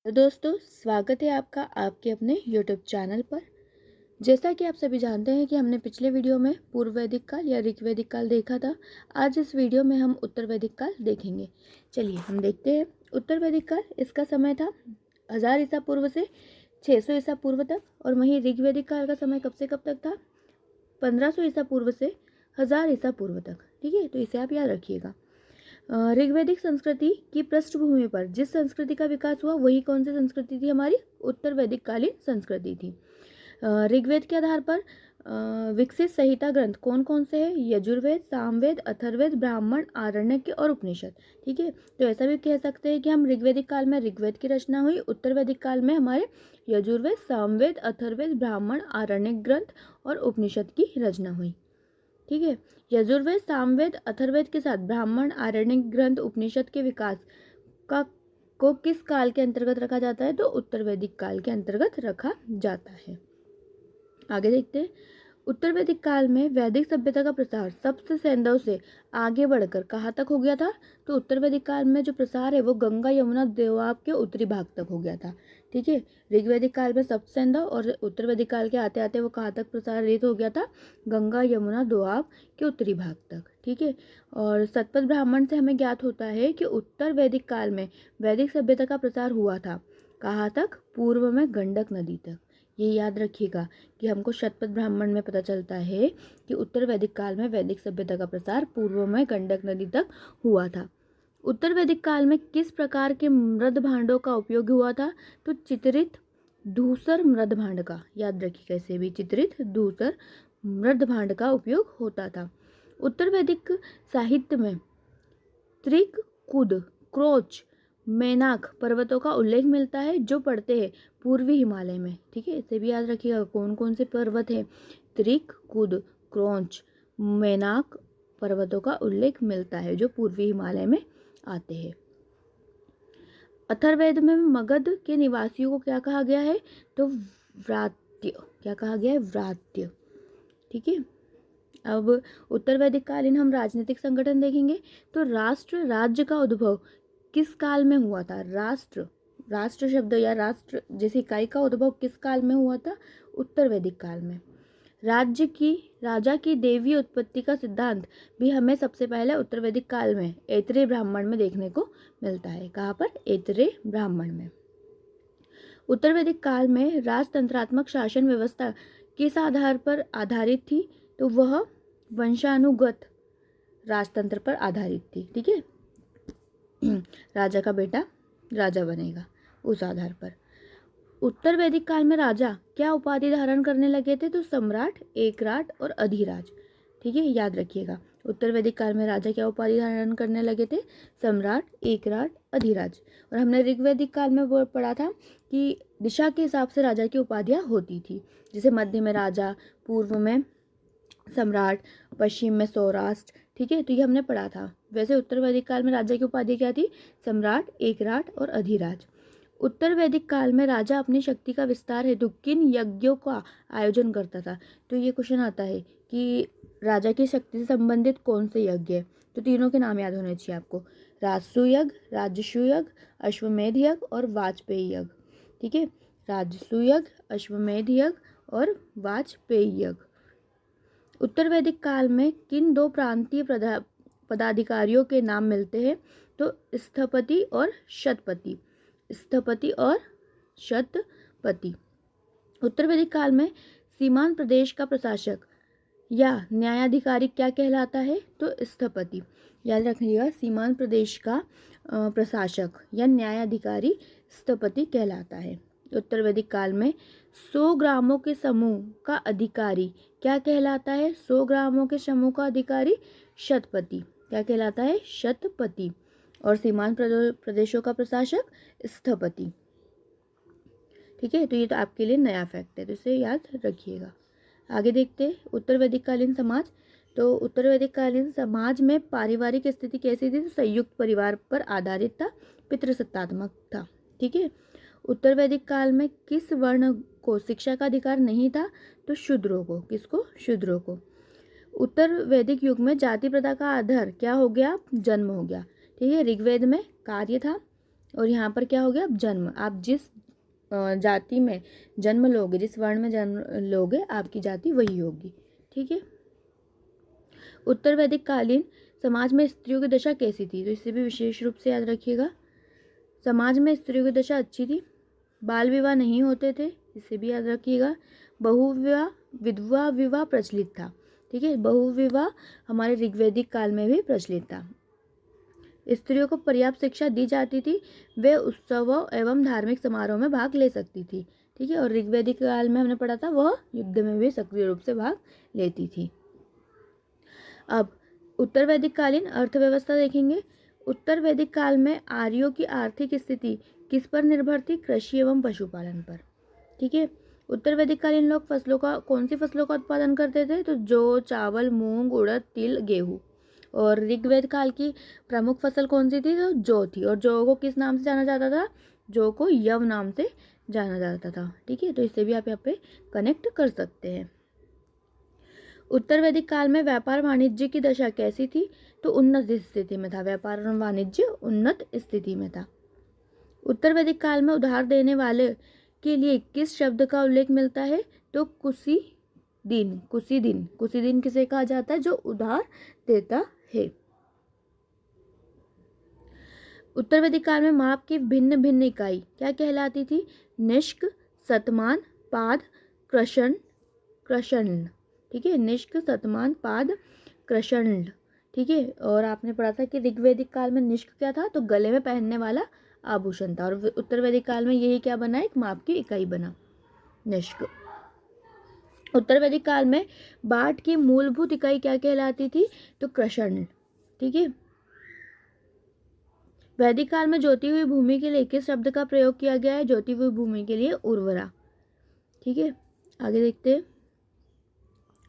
तो दोस्तों, स्वागत है आपका आपके अपने YouTube चैनल पर। जैसा कि आप सभी जानते हैं कि हमने पिछले वीडियो में पूर्व वैदिक काल या ऋग्वैदिक काल देखा था। आज इस वीडियो में हम उत्तर वैदिक काल देखेंगे। चलिए हम देखते हैं। उत्तर वैदिक काल, इसका समय था 1000 ईसा पूर्व से 600 ईसा पूर्व तक। और वहीं ऋग्वैदिक काल का समय कब से कब तक था? 1500 ईसा पूर्व से 1000 ईसा पूर्व तक। ठीक है, तो इसे आप याद रखिएगा। ऋग्वैदिक संस्कृति की पृष्ठभूमि पर जिस संस्कृति का विकास हुआ वही कौन सी संस्कृति थी? हमारी उत्तर वैदिक कालीन संस्कृति थी। ऋग्वेद के आधार पर विकसित संहिता ग्रंथ कौन कौन से हैं? यजुर्वेद, सामवेद, अथर्ववेद, ब्राह्मण, आरण्यक और उपनिषद। ठीक है, तो ऐसा भी कह सकते हैं कि हम ऋग्वैदिक काल में ऋग्वेद की रचना हुई, उत्तर वैदिक काल में हमारे यजुर्वेद, सामवेद, अथर्ववेद, ब्राह्मण, आरण्यक ग्रंथ और उपनिषद की रचना हुई। ठीक है, यजुर्वेद, सामवेद, अथर्ववेद के साथ ब्राह्मण, आरण्यक ग्रंथ, उपनिषद के विकास का को किस काल के अंतर्गत रखा जाता है? तो उत्तर वैदिक काल के अंतर्गत रखा जाता है। आगे देखते हैं। उत्तर वैदिक काल में वैदिक सभ्यता का प्रसार सप्त सैंधव से आगे बढ़कर कहाँ तक हो गया था? तो उत्तर वैदिक काल में जो प्रसार है वो गंगा यमुना दोआब के उत्तरी भाग तक हो गया था। ठीक है, ऋग्वैदिक काल में सप्त सैंधव और उत्तर वैदिक काल के आते आते वो कहाँ तक प्रसारित हो गया था? गंगा यमुना दोआब के उत्तरी भाग तक। ठीक है, और शतपथ ब्राह्मण से हमें ज्ञात होता है कि उत्तर वैदिक काल में वैदिक सभ्यता का प्रसार हुआ था। कहाँ तक? पूर्व में गंडक नदी तक। ये याद रखिएगा कि हमको शतपथ ब्राह्मण में पता चलता है कि उत्तर वैदिक काल में वैदिक सभ्यता का प्रसार पूर्व में गंडक नदी तक हुआ था। उत्तर वैदिक काल में किस प्रकार के मृद भांडों का उपयोग हुआ था? तो चित्रित धूसर मृद भांड का, याद रखिएगा इसे भी, चित्रित धूसर मृद भांड का उपयोग होता था। उत्तर वैदिक साहित्य में त्रिक, कुद, क्रोच, मैनाक पर्वतों का उल्लेख मिलता है जो पड़ते हैं पूर्वी हिमालय में। ठीक है, इसे भी याद रखिएगा कौन कौन से पर्वत हैं। त्रिक, कुद, क्रोच, मैनाक पर्वतों का उल्लेख मिलता है जो पूर्वी हिमालय में आते हैं। अथर्ववेद में मगध के निवासियों को क्या कहा गया है? तो व्रात्य। क्या कहा गया है? व्रात्य। ठीक है, अब उत्तर वैदिक कालीन हम राजनीतिक संगठन देखेंगे। तो राष्ट्र राज्य का उद्भव किस काल में हुआ था? राष्ट्र, राष्ट्र शब्द या राष्ट्र जैसी इकाई का उद्भव किस काल में हुआ था? उत्तर वैदिक काल में। राज्य की राजा की देवी उत्पत्ति का सिद्धांत भी हमें सबसे पहले उत्तर वैदिक काल में ऐतरेय ब्राह्मण में देखने को मिलता है। कहाँ पर? ऐतरेय ब्राह्मण में। उत्तर वैदिक काल में राजतंत्रात्मक शासन व्यवस्था किस आधार पर आधारित थी? तो वह वंशानुगत राजतंत्र पर आधारित थी। ठीक है, राजा का बेटा राजा बनेगा उस आधार पर। उत्तर वैदिक काल में राजा क्या उपाधि धारण करने लगे थे? तो सम्राट, एकराट और अधिराज। ठीक है, याद रखिएगा उत्तर वैदिक काल में राजा क्या उपाधि धारण करने लगे थे? सम्राट, एकराट, अधिराज। और हमने ऋग्वैदिक काल में वो पढ़ा था कि दिशा के हिसाब से राजा की उपाधियां होती थी। जैसे मध्य में राजा, पूर्व में सम्राट, पश्चिम में सौराष्ट्र। ठीक है, तो ये हमने पढ़ा था। वैसे उत्तर वैदिक काल में राजा की उपाधि क्या थी? सम्राट, एकराट और अधिराज। उत्तर वैदिक काल में राजा अपनी शक्ति का विस्तार हेतु किन यज्ञों का आयोजन करता था? तो ये क्वेश्चन आता है कि राजा की शक्ति से संबंधित कौन से यज्ञ है? तो तीनों के नाम याद होने चाहिए आपको। राजसु यज्ञ, राजसु यज्ञ, अश्वमेध यज्ञ और वाजपेयी यज्ञ। ठीक है, राजसु यज्ञ, अश्वमेध यज्ञ और वाजपेयी यज्ञ। उत्तर वैदिक काल में किन दो प्रांतीय पदाधिकारियों के नाम मिलते हैं? तो स्थपति और शतपति। स्थपति और शतपति। उत्तर वैदिक काल में सीमांत प्रदेश का प्रशासक या न्यायाधिकारी क्या कहलाता है? तो स्थपति। याद रखिएगा, सीमांत प्रदेश का प्रशासक या न्यायाधिकारी स्थपति कहलाता है। उत्तर वैदिक काल में 100 ग्रामों के समूह का अधिकारी क्या कहलाता है? 100 ग्रामों के समूह का अधिकारी शतपति। क्या कहलाता है? शतपति। और सीमांत प्रदेशों का प्रशासक स्थपति। ठीक है, तो ये तो आपके लिए नया फैक्ट है, तो इसे याद रखिएगा। आगे देखते हैं उत्तर वैदिक कालीन समाज। तो उत्तर वैदिक कालीन समाज में पारिवारिक स्थिति कैसी थी? तो संयुक्त परिवार पर आधारित था, पितृसत्तात्मक था। ठीक है, उत्तर वैदिक काल में किस वर्ण को शिक्षा का अधिकार नहीं था? तो शूद्रों को। किसको? शूद्रों को। उत्तर वैदिक युग में जाति प्रथा का आधार क्या हो गया? जन्म हो गया। ठीक है, ऋग्वेद में कार्य था, और यहाँ पर क्या हो गया, अब जन्म, आप जिस जाति में जन्म लोगे, जिस वर्ण में जन्म लोगे, आपकी जाति वही होगी। ठीक है। उत्तर वैदिक कालीन समाज में स्त्रियों की दशा कैसी थी, तो इसे भी विशेष रूप से याद रखिएगा। समाज में स्त्रियों की दशा अच्छी थी, बाल विवाह नहीं होते थे, इसे भी याद रखिएगा। बहुविवाह, विधवा विवाह प्रचलित था। ठीक है, बहुविवाह हमारे ऋग्वैदिक काल में भी प्रचलित था। स्त्रियों को पर्याप्त शिक्षा दी जाती थी, वे उत्सवों एवं धार्मिक समारोह में भाग ले सकती थी। ठीक है, और ऋग्वैदिक काल में हमने पढ़ा था वह युद्ध में भी सक्रिय रूप से भाग लेती थी। अब उत्तर वैदिक कालीन अर्थव्यवस्था देखेंगे। उत्तर वैदिक काल में आर्यों की आर्थिक स्थिति किस पर निर्भर थी, कृषि एवं पशुपालन पर। ठीक है, उत्तर वैदिक कालीन लोग फसलों का, कौन सी फसलों का उत्पादन करते थे, तो जौ, चावल, मूंग, उड़द, तिल, गेहूं। और ऋग्वेद काल की प्रमुख फसल कौन सी थी, तो जौ थी। और जौ को किस नाम से जाना जाता था, जौ को यव नाम से जाना जाता था। ठीक है, तो इससे भी आप यहाँ पे कनेक्ट कर सकते हैं। उत्तर वैदिक काल में व्यापार वाणिज्य की दशा कैसी थी, तो उन्नत स्थिति में था। व्यापार और वाणिज्य उन्नत स्थिति में था। उत्तर वैदिक काल में उधार देने वाले के लिए किस शब्द का उल्लेख मिलता है, तो कुसी दिन। कुसी दिन, कुसी दिन किसे कहा जाता है, जो उधार देता है। उत्तर वैदिक काल में माप की भिन्न भिन्न इकाई क्या कहलाती थी, निष्क, शतमान, पाद, कृषण, कृषण। ठीक है, निष्क, शतमान, पाद, कृषण। ठीक है, और आपने पढ़ा था कि ऋग्वैदिक काल में निष्क क्या था, तो गले में पहनने वाला आभूषण था। और उत्तर वैदिक काल में यही क्या बना, एक माप की इकाई बना, निष्क। उत्तर वैदिक काल में बाट की मूलभूत इकाई क्या कहलाती थी, तो कृषण। ठीक है, वैदिक काल में जोती हुई भूमि के लिए किस शब्द का प्रयोग किया गया है, जोती हुई भूमि के लिए उर्वरा। ठीक है, आगे देखते हैं।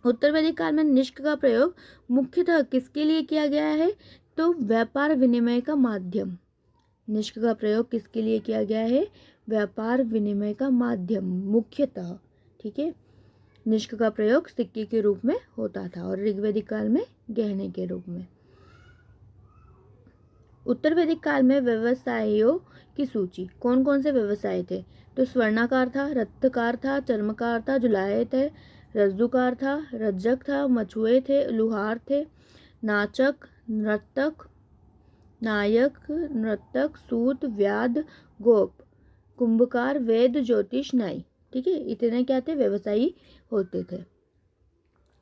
उत्तर वैदिक काल में निष्क का प्रयोग मुख्यतः किसके लिए किया गया है, तो व्यापार विनिमय का माध्यम। निष्क का प्रयोग किसके लिए किया गया है, व्यापार विनिमय का माध्यम मुख्यतः। ठीक है, निष्क का प्रयोग सिक्के के रूप में होता था और ऋग्वैदिक काल में गहने के रूप में। उत्तर वैदिक काल में व्यवसायों की सूची, कौन कौन से व्यवसाय थे, तो स्वर्णाकार था, रत्तकार था, चर्मकार था, जुलाहे थे, रज्जुकार था, रज्जक था, मछुए थे, लुहार थे, नाचक, नर्तक, नायक, नर्तक, सूत, व्याध, गोप, कुंभकार, वेद, ज्योतिष, नाई। ठीक है, इतने क्या थे, व्यवसायी होते थे।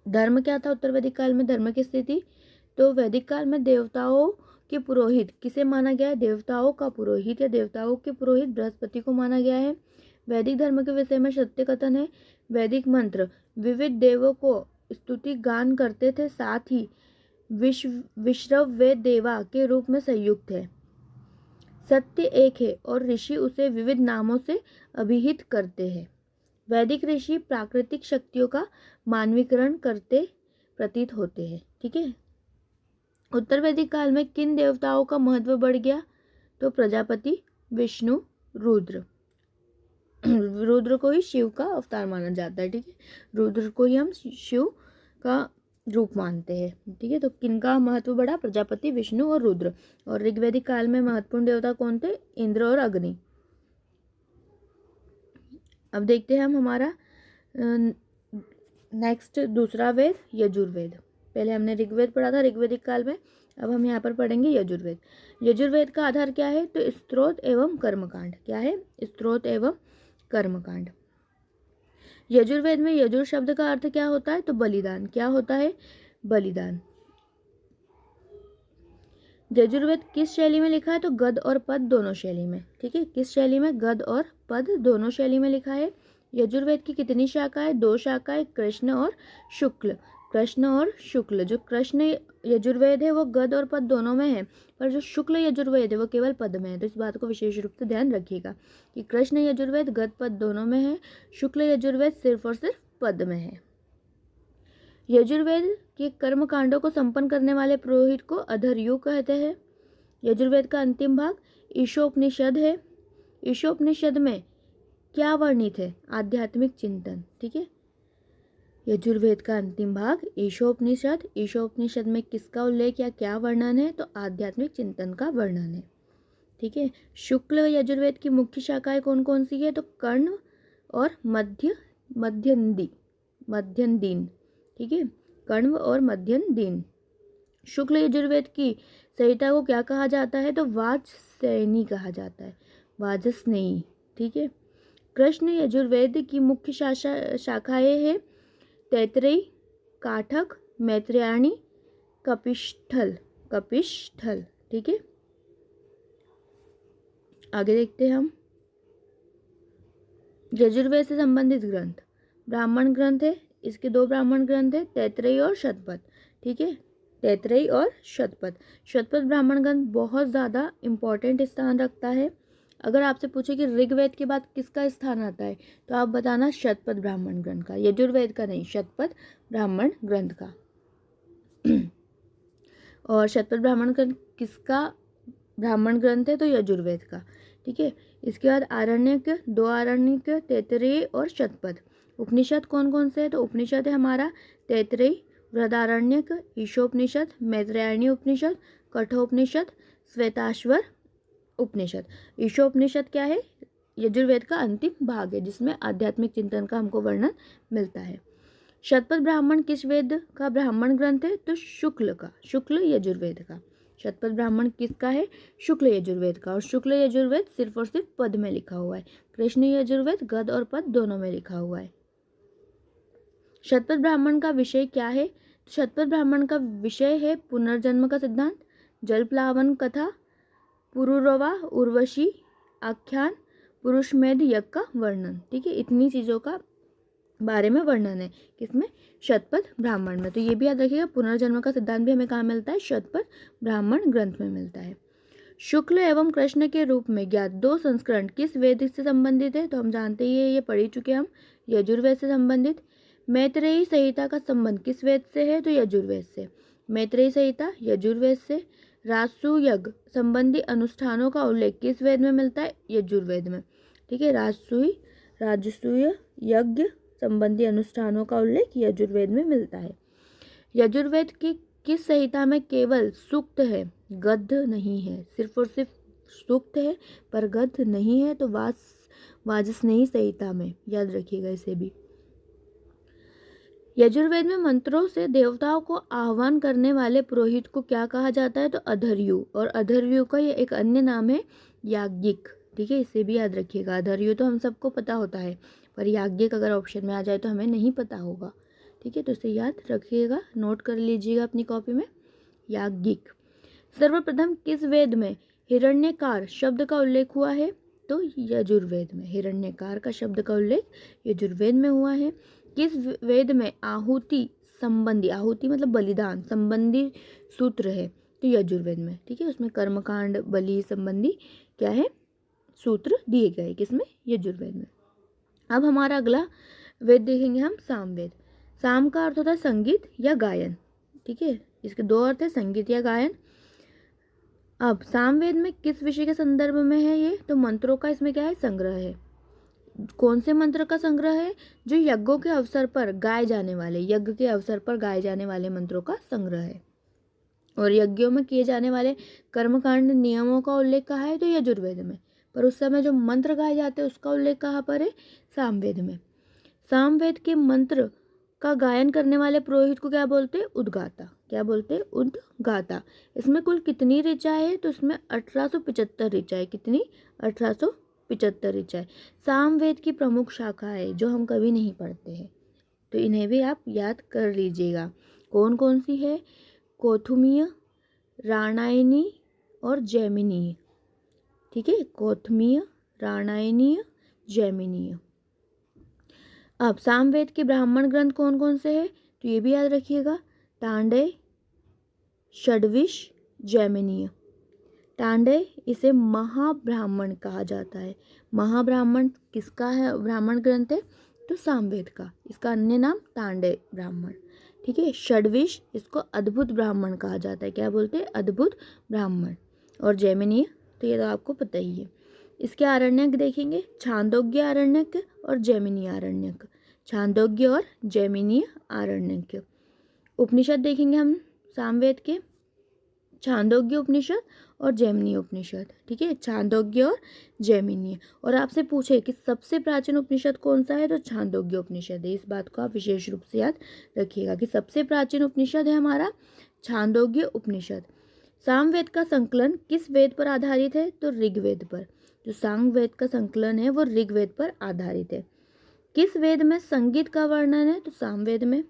धर्म क्या था उत्तर वैदिक काल में, धर्म की स्थिति, तो वैदिक काल में देवताओं के पुरोहित किसे माना गया है, देवताओं का पुरोहित या देवताओं के पुरोहित बृहस्पति को माना गया है। वैदिक धर्म के विषय में सत्य कथन है, वैदिक मंत्र विविध देवों को स्तुति गान करते थे, साथ ही विश्रव्य देवा के रूप में संयुक्त है। सत्य एक है और ऋषि उसे विविध नामों से अभिहित करते हैं। वैदिक ऋषि प्राकृतिक शक्तियों का मानवीकरण करते प्रतीत होते हैं। ठीक है, उत्तर वैदिक काल में किन देवताओं का महत्व बढ़ गया, तो प्रजापति, विष्णु, रुद्र। रुद्र को ही शिव का अवतार माना जाता है। ठीक है, रुद्र को ही हम शिव का रूप मानते हैं। ठीक है, तो किनका महत्व बढ़ा, प्रजापति, विष्णु और रुद्र। और ऋग्वैदिक काल में महत्वपूर्ण देवता कौन थे, इंद्र और अग्नि। अब देखते हैं हम हमारा नेक्स्ट दूसरा वेद, यजुर्वेद। पहले हमने ऋग्वेद पढ़ा था ऋग्वैदिक काल में, अब हम यहाँ पर पढ़ेंगे यजुर्वेद। यजुर्वेद का आधार क्या है, तो स्तोत्र एवं कर्मकांड। क्या है, स्तोत्र एवं कर्मकांड। यजुर्वेद में यजुर शब्द का अर्थ क्या होता है, तो बलिदान। क्या होता है, बलिदान। यजुर्वेद किस शैली में लिखा है, तो गद्य और पद दोनों शैली में। ठीक है, किस शैली में, गद्य और पद दोनों शैली में लिखा है। यजुर्वेद की कितनी शाखाएं, दो शाखाएं, कृष्ण और शुक्ल। कृष्ण और शुक्ल, जो कृष्ण यजुर्वेद है वो गद्य और पद दोनों में है, पर जो शुक्ल यजुर्वेद है वो केवल पद में है। तो इस बात को विशेष रूप से ध्यान रखिएगा कि कृष्ण यजुर्वेद गद्य पद दोनों में है, शुक्ल यजुर्वेद सिर्फ और सिर्फ पद में है। यजुर्वेद के कर्म कांडों को संपन्न करने वाले पुरोहित को अधर्यु कहते हैं। यजुर्वेद का अंतिम भाग ईशोपनिषद है। ईशोपनिषद में क्या वर्णित है, आध्यात्मिक चिंतन। ठीक है, यजुर्वेद का अंतिम भाग ईशोपनिषद। ईशोपनिषद में किसका उल्लेख या क्या वर्णन है, तो आध्यात्मिक चिंतन का वर्णन है। ठीक है। शुक्ल यजुर्वेद की मुख्य शाखाएं कौन कौन सी है? तो कर्ण और मध्यन्दीन, ठीक है, कण्व और मध्यन्दीन। शुक्ल यजुर्वेद की संहिता को क्या कहा जाता है? तो वाजसनेयी कहा जाता है, वाजसनेयी, ठीक है। कृष्ण यजुर्वेद की मुख्य शाखाएं हैं तैतरेयी, काठक, मैत्रेयाणी, कपिष्ठल, ठीक है। आगे देखते हैं हम यजुर्वेद से संबंधित ग्रंथ। ब्राह्मण ग्रंथ है, इसके 2 ब्राह्मण ग्रंथ है, तैतरेयी और शतपथ, ठीक है, तैतरेयी और शतपथ ब्राह्मण ग्रंथ बहुत ज़्यादा इम्पोर्टेंट स्थान रखता है। अगर आपसे पूछे कि ऋग्वेद के बाद किसका स्थान आता है तो आप बताना शतपथ ब्राह्मण ग्रंथ का, यजुर्वेद का नहीं, शतपथ ब्राह्मण ग्रंथ का। और शतपथ ब्राह्मण ग्रंथ किसका ब्राह्मण ग्रंथ है? तो यजुर्वेद का, ठीक है। इसके बाद आरण्यक, 2 आरण्यक, तैतरेयी और शतपथ। उपनिषद कौन कौन से है? तो उपनिषद है हमारा तैतरेयी, बृहदारण्यक, ईशोपनिषद, मैत्रेयाणी उपनिषद, कठोपनिषद, श्वेताश्वर उपनिषद। ईशोपनिषद क्या है? यजुर्वेद का अंतिम भाग है जिसमें आध्यात्मिक चिंतन का हमको वर्णन मिलता है। शतपथ ब्राह्मण किस वेद का ब्राह्मण ग्रंथ है? तो शुक्ल का, शुक्ल यजुर्वेद का। शतपथ ब्राह्मण किसका है? शुक्ल यजुर्वेद का। और शुक्ल यजुर्वेद सिर्फ और सिर्फ पद में लिखा हुआ है, कृष्ण यजुर्वेद गद और पद दोनों में लिखा हुआ है। शतपथ ब्राह्मण का विषय क्या है? शतपथ ब्राह्मण का विषय है पुनर्जन्म का सिद्धांत, जलप्लावन कथा, पुरुरवा उर्वशी आख्यान, पुरुषमेध यज्ञ का वर्णन, ठीक है। इतनी चीज़ों का बारे में वर्णन है किसमें? शतपथ ब्राह्मण में। तो ये भी याद रखिएगा, पुनर्जन्म का सिद्धांत भी हमें कहाँ मिलता है? शतपथ ब्राह्मण ग्रंथ में मिलता है। शुक्ल एवं कृष्ण के रूप में ज्ञात 2 संस्करण किस वेद से संबंधित है? तो हम जानते ही है, ये पढ़ ही चुके हम, यजुर्वेद से संबंधित। मैत्रेयी संहिता का संबंध किस वेद से है? तो यजुर्वेद से। मैत्रेयी संहिता यजुर्वेद से। राजसूय संबंधी अनुष्ठानों का उल्लेख किस वेद में मिलता है? यजुर्वेद में, ठीक है। राजसूय यज्ञ संबंधी अनुष्ठानों का उल्लेख यजुर्वेद में मिलता है। यजुर्वेद की किस संहिता में केवल सूक्त है, गद्य नहीं है? सिर्फ और सिर्फ सूक्त है पर गद्य नहीं है, तो वाजसनेयी संहिता में, याद रखिएगा इसे भी। यजुर्वेद में मंत्रों से देवताओं को आह्वान करने वाले पुरोहित को क्या कहा जाता है? तो अधर्यु। और अधर्यु का ये एक अन्य नाम है याज्ञिक, ठीक है, इसे भी याद रखिएगा। अधर्यु तो हम सबको पता होता है, पर याज्ञिक अगर ऑप्शन में आ जाए तो हमें नहीं पता होगा, ठीक है, तो इसे याद रखिएगा, नोट कर लीजिएगा अपनी कॉपी में, याज्ञिक। सर्वप्रथम किस वेद में हिरण्यकार शब्द का उल्लेख हुआ है? तो यजुर्वेद में। हिरण्यकार का शब्द का उल्लेख यजुर्वेद में हुआ है। किस वेद में आहुति संबंधी, आहुति मतलब बलिदान संबंधी सूत्र है? तो यजुर्वेद में, ठीक है, उसमें कर्मकांड बलि संबंधी क्या है? सूत्र दिए गए, किसमें? यजुर्वेद में। अब हमारा अगला वेद देखेंगे हम, सामवेद। साम का अर्थ होता है संगीत या गायन, ठीक है, इसके 2 अर्थ है, संगीत या गायन। अब सामवेद में किस विषय के संदर्भ में है ये? तो मंत्रों का इसमें क्या है? संग्रह है। कौन से मंत्र का संग्रह है? जो यज्ञों के अवसर पर गाए जाने वाले, यज्ञ के अवसर पर गाए जाने वाले मंत्रों का संग्रह है। और यज्ञों में किए जाने वाले कर्मकांड नियमों का उल्लेख कहाँ है? तो यजुर्वेद में। पर उस समय जो मंत्र गाए जाते हैं उसका उल्लेख कहाँ पर है? सामवेद में। सामवेद के मंत्र का गायन करने वाले पुरोहित को क्या बोलते हैं? उद्गाता। क्या बोलते हैं? उद्गाता। इसमें कुल कितनी ऋचाएं है? तो इसमें 1875 ऋचाएं। कितनी? 1875 ऋचाएं। सामवेद की प्रमुख शाखा है जो हम कभी नहीं पढ़ते हैं, तो इन्हें भी आप याद कर लीजिएगा। कौन कौन सी है? कौथुमीय, राणायनी और जैमिनीय, ठीक है, कौथुमीय, राणायनीय, जैमिनीय। अब सामवेद के ब्राह्मण ग्रंथ कौन कौन से हैं? तो ये भी याद रखिएगा, तांडेय, षड्विश, जैमिनीय। तांडेय इसे महाब्राह्मण कहा जाता है। महाब्राह्मण किसका है? ब्राह्मण ग्रंथ है? तो सामवेद का। इसका अन्य नाम तांडेय ब्राह्मण, ठीक है। षड्विश इसको अद्भुत ब्राह्मण कहा जाता है। क्या बोलते हैं? अद्भुत ब्राह्मण। और जैमिनीय तो ये तो आपको पता ही है। इसके आरण्यक देखेंगे, छांदोग्य आरण्यक और जैमिनीय आरण्यक। छांदोग्य और जैमिनीय आरण्यक। उपनिषद देखेंगे हम सामवेद के, छांदोग्य उपनिषद और जैमिनीय उपनिषद, ठीक है, छांदोग्य और जैमिनीय। और आपसे पूछे कि सबसे प्राचीन उपनिषद कौन सा है, तो छांदोग्य उपनिषद है। इस बात को आप विशेष रूप से याद रखिएगा कि सबसे प्राचीन उपनिषद है हमारा छांदोग्य उपनिषद। सामवेद का संकलन किस वेद पर आधारित है, तो ऋग्वेद पर। जो सामवेद का संकलन है वो ऋग्वेद पर आधारित है। किस वेद में संगीत का वर्णन है, तो सामवेद में।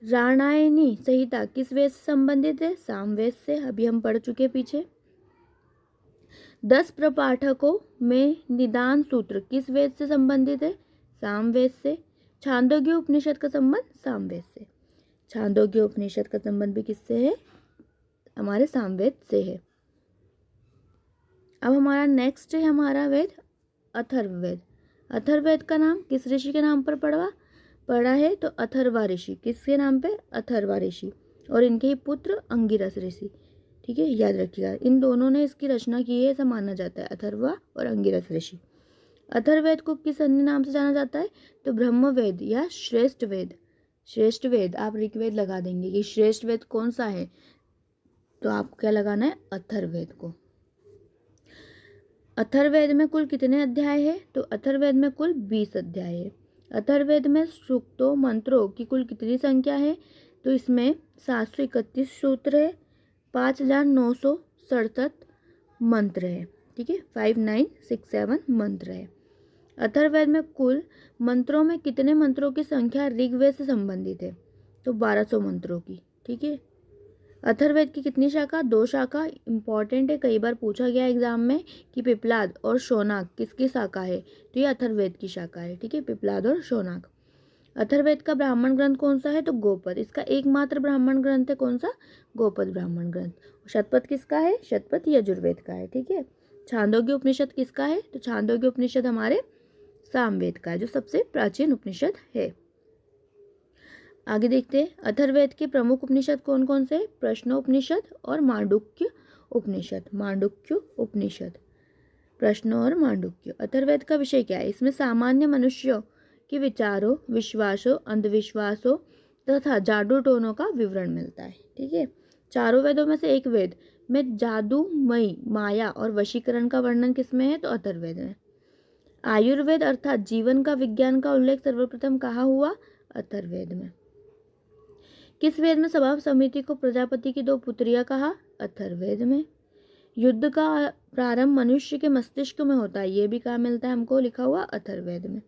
रामायणी संहिता किस वेद से संबंधित है, सामवेद से, अभी हम पढ़ चुके पीछे। 10 प्रपाठकों में निदान सूत्र किस वेद से संबंधित है, सामवेद से। छांदोग्य उपनिषद का संबंध सामवेद से। छांदोग्य उपनिषद का संबंध भी किससे है, हमारे सामवेद से है। अब हमारा नेक्स्ट है हमारा वेद अथर्ववेद। अथर्ववेद का नाम किस ऋषि के नाम पर पड़ा है, तो अथर्वा ऋषि। किसके नाम पे, अथर्वा ऋषि, और इनके ही पुत्र अंगिरस ऋषि, ठीक है, याद रखिएगा। इन दोनों ने इसकी रचना की है, ऐसा माना जाता है, अथर्वा और अंगिरस ऋषि। अथर्ववेद को किस अन्य नाम से जाना जाता है, तो ब्रह्मवेद या श्रेष्ठ वेद। श्रेष्ठ वेद, आप ऋग्वेद लगा देंगे कि श्रेष्ठ वेद कौन सा है, तो आप क्या लगाना है, अथर्ववेद को। अथर्ववेद में कुल कितने अध्याय है, तो अथर्ववेद में कुल 20 अध्याय है। अथर्ववेद में सूक्तों मंत्रों की कुल कितनी संख्या है, तो इसमें 731 सूत्र है, 5967 मंत्र है, ठीक है, 5967 मंत्र है। अथर्ववेद में कुल मंत्रों में कितने मंत्रों की संख्या ऋग्वेद से संबंधित है, तो 1200 मंत्रों की, ठीक है। अथर्ववेद की कितनी शाखा, 2 शाखा। इंपॉर्टेंट है, कई बार पूछा गया एग्जाम में कि पिपलाद और शौनक किसकी शाखा है, तो ये अथर्ववेद की शाखा है, ठीक है, पिपलाद और शौनक। अथर्ववेद का ब्राह्मण ग्रंथ कौन सा है, तो गोपद। इसका एकमात्र ब्राह्मण ग्रंथ है कौन सा, गोपद ब्राह्मण ग्रंथ। शतपथ किसका है, शतपथ यजुर्वेद का है, ठीक है। छांदोग्य उपनिषद किसका है, तो छांदोग्य उपनिषद हमारे सामवेद का है, जो सबसे प्राचीन उपनिषद है। आगे देखते हैं अथर्ववेद के प्रमुख उपनिषद कौन कौन से, प्रश्नोपनिषद और मांडुक्य उपनिषद। मांडुक्य उपनिषद, प्रश्न और मांडुक्य। अथर्ववेद का विषय क्या है, इसमें सामान्य मनुष्यों के विचारों, विश्वासों, अंधविश्वासों तथा जादू टोनों का विवरण मिलता है, ठीक है। चारों वेदों में से एक वेद में जादूमयी माया और वशीकरण का वर्णन किसमें है, तो अथर्ववेद में। आयुर्वेद अर्थात जीवन का विज्ञान का उल्लेख सर्वप्रथम कहाँ हुआ, अथर्ववेद में। किस वेद में सभा समिति को प्रजापति की 2 पुत्रियां कहा, अथर्ववेद में। युद्ध का प्रारंभ मनुष्य के मस्तिष्क में होता है, ये भी कहाँ मिलता है हमको, लिखा हुआ अथर्ववेद में।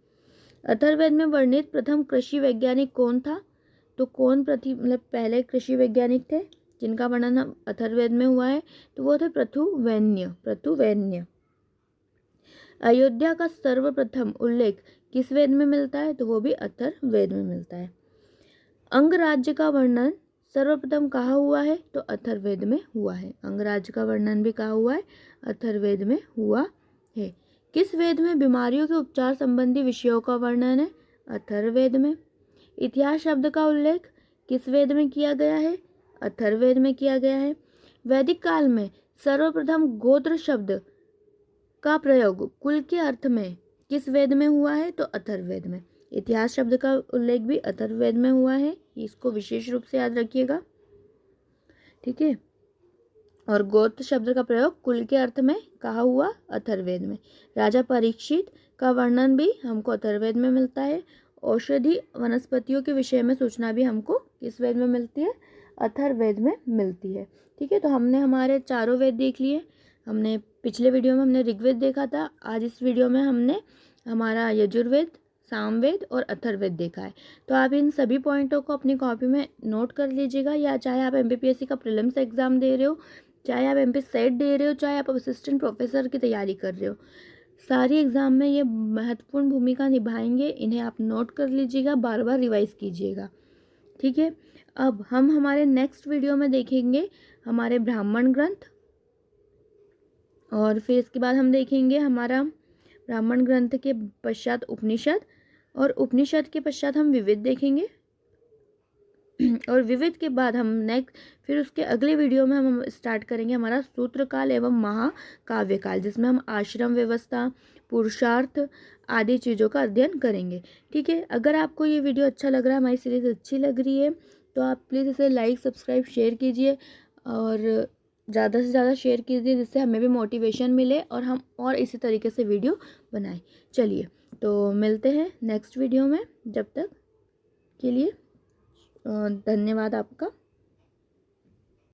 अथर्ववेद में वर्णित प्रथम कृषि वैज्ञानिक कौन था, तो कौन पहले कृषि वैज्ञानिक थे जिनका वर्णन अथर्ववेद में हुआ है, तो वो थे पृथुवैन्य। अयोध्या का सर्वप्रथम उल्लेख किस वेद में मिलता है, तो वो भी अथर्ववेद में मिलता है। अंगराज्य का वर्णन सर्वप्रथम कहाँ हुआ है, तो अथर्ववेद में हुआ है। अंगराज्य का वर्णन भी कहाँ हुआ है, अथर्ववेद में हुआ है। किस वेद में बीमारियों के उपचार संबंधी विषयों का वर्णन है, अथर्ववेद में। इतिहास शब्द का उल्लेख किस वेद में किया गया है, अथर्ववेद में किया गया है। वैदिक काल में सर्वप्रथम गोत्र शब्द का प्रयोग कुल के अर्थ में किस वेद में हुआ है, तो अथर्ववेद में। इतिहास शब्द का उल्लेख भी अथर्ववेद में हुआ है, इसको विशेष रूप से याद रखिएगा, ठीक है। और गोत्र शब्द का प्रयोग कुल के अर्थ में कहाँ हुआ, अथर्ववेद में। राजा परीक्षित का वर्णन भी हमको अथर्ववेद में मिलता है। औषधि वनस्पतियों के विषय में सूचना भी हमको किस वेद में मिलती है, अथर्ववेद में मिलती है, ठीक है। तो हमने हमारे चारों वेद देख लिए। हमने पिछले वीडियो में हमने ऋग्वेद देखा था, आज इस वीडियो में हमने हमारा यजुर्वेद, सामवेद और अथर्ववेद देखा है। तो आप इन सभी पॉइंटों को अपनी कॉपी में नोट कर लीजिएगा, या चाहे आप एमपीपीएससी का प्रीलिम्स एग्जाम दे रहे हो, चाहे आप एमपी सेट दे रहे हो, चाहे आप असिस्टेंट प्रोफेसर की तैयारी कर रहे हो, सारी एग्जाम में ये महत्वपूर्ण भूमिका निभाएंगे। इन्हें आप नोट कर लीजिएगा, बार बार रिवाइज कीजिएगा, ठीक है। अब हम हमारे नेक्स्ट वीडियो में देखेंगे हमारे ब्राह्मण ग्रंथ, और फिर इसके बाद हम देखेंगे हमारा ब्राह्मण ग्रंथ के पश्चात उपनिषद, और उपनिषद के पश्चात हम विविध देखेंगे, और विविध के बाद हम नेक्स्ट फिर उसके अगले वीडियो में हम स्टार्ट करेंगे हमारा सूत्र काल एवं महाकाव्य काल, जिसमें हम आश्रम व्यवस्था, पुरुषार्थ आदि चीज़ों का अध्ययन करेंगे, ठीक है। अगर आपको ये वीडियो अच्छा लग रहा है, हमारी सीरीज़ अच्छी लग रही है, तो आप प्लीज़ इसे लाइक, सब्सक्राइब, शेयर कीजिए, और ज़्यादा से ज़्यादा शेयर कीजिए जिससे हमें भी मोटिवेशन मिले और हम और इसी तरीके से वीडियो बनाएं। चलिए तो मिलते हैं नेक्स्ट वीडियो में, जब तक के लिए धन्यवाद आपका।